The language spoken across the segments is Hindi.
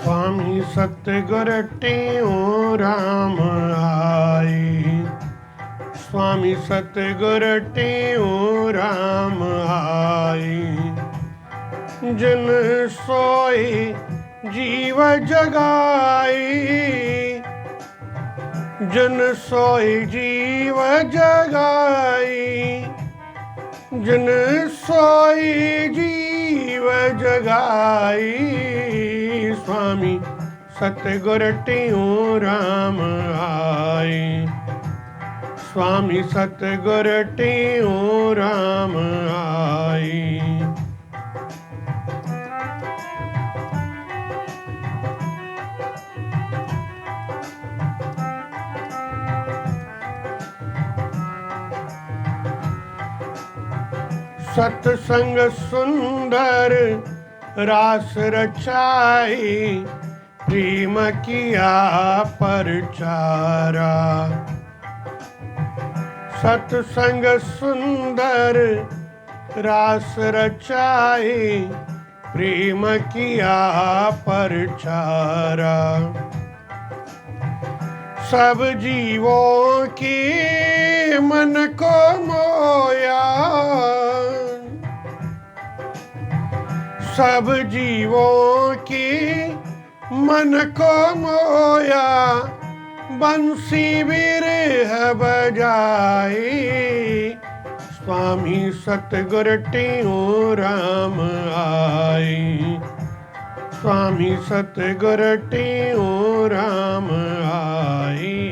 स्वामी सतगुरु टेऊ राम आए। स्वामी सतगुरु टेऊ राम आए। जिन सोई जीव जगाई। जिन सोई जीव जगाई। जिन सोई जीव जगाई। स्वामी सतगुरु टेऊ राम आए। स्वामी सतगुरु टेऊ राम आए। सत्संग सुंदर रास रचाई। प्रेम किया परचारा। सत्संग सुंदर रास रचाई। प्रेम किया परचारा। सब जीवों के मन को मोया। सब जीवों के मन को मोया। बंसी बिरह बजाए। स्वामी सतगुरु टेऊ राम आए। स्वामी सतगुरु टेऊ राम आए।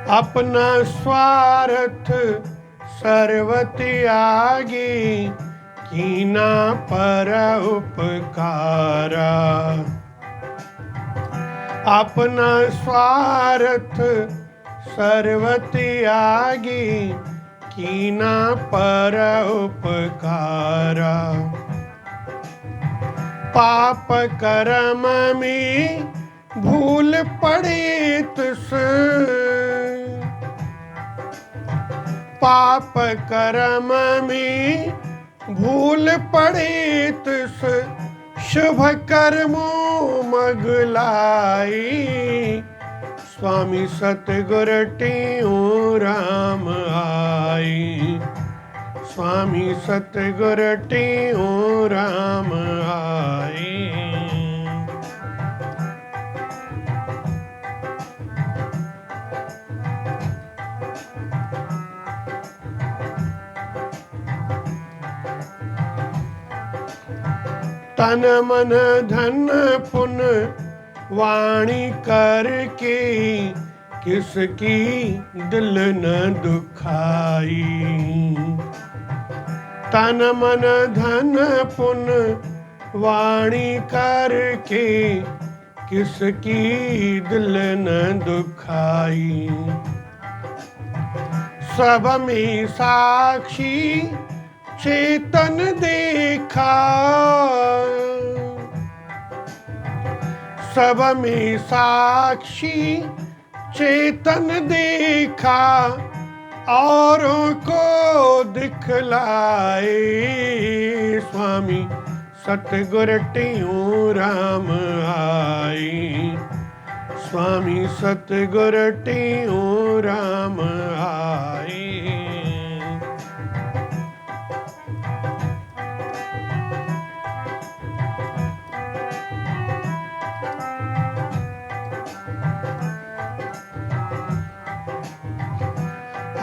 अपना स्वार्थ सर्व त्यागी। कीना पर उपकारा। अपना स्वार्थ सर्व त्यागी। कीना पर उपकारा। पाप कर्म में भूल पड़े तुस। पाप कर्म में भूल पड़े तुस। शुभ कर्मों मगलाई। स्वामी सतगुरु टेऊ राम आए। स्वामी सतगुरु टेऊ राम आए। तन मन धन पुन वाणी करके। किसकी दिल न दुखाई। तन मन धन पुन वाणी करके। किसकी दिल न दुखाई। सब में साक्षी चेतन देखा। सब में साक्षी चेतन देखा। औरों को दिखलाए। स्वामी सतगुरु टेऊ राम आए। स्वामी सतगुरु टेऊ राम आए।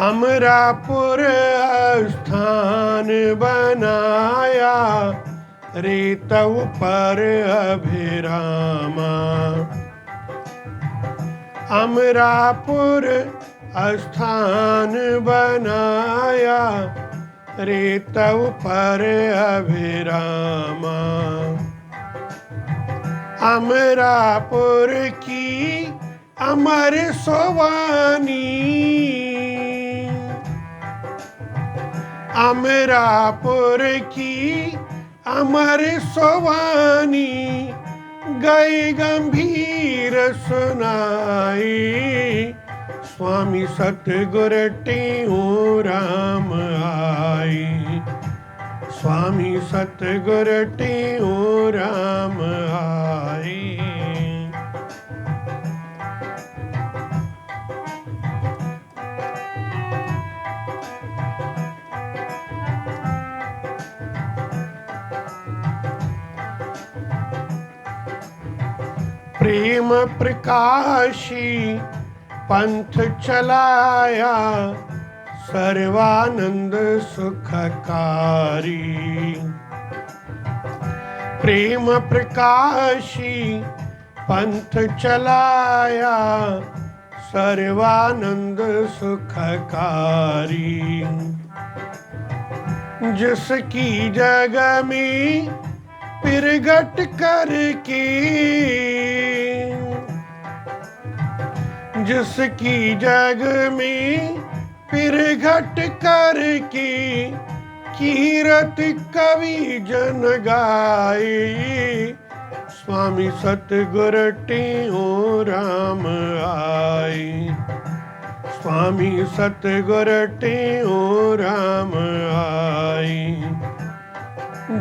अमरापुर स्थान बनाया। रेतव पर अभिरामा। अमरापुर स्थान बनाया। रेतव पर अभिरामा। अमरापुर की अमर सोवानी। अमरापुर की अमर सोवानी। गए गंभीर सुनाई, स्वामी सतगुर टेऊ राम आई, स्वामी सतगुर टेऊ राम आई। प्रेम प्रकाशी पंथ चलाया, सर्वानंद सुखकारी। प्रेम प्रकाशी पंथ चलाया, सर्वानंद सुखकारी। जिसकी जग में प्रगट करके, जिसकी जग में प्रगट करके, कीरत कवि जन गाए, स्वामी सतगुर टेऊ राम आई, स्वामी सतगुर टेऊ राम आई।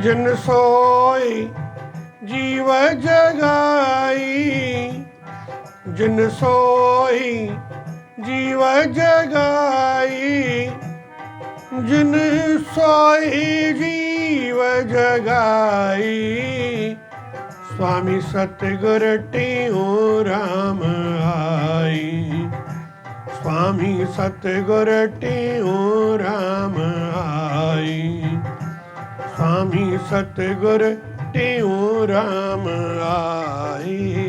जिन सोई जीव जगाई, जिन सोई जीव जगाई, जिन सोई जीव जगाई, स्वामी सतगुर टेऊ राम आई, स्वामी सतगुर टेऊ राम आई, स्वामी सतगुर टेऊ राम आई।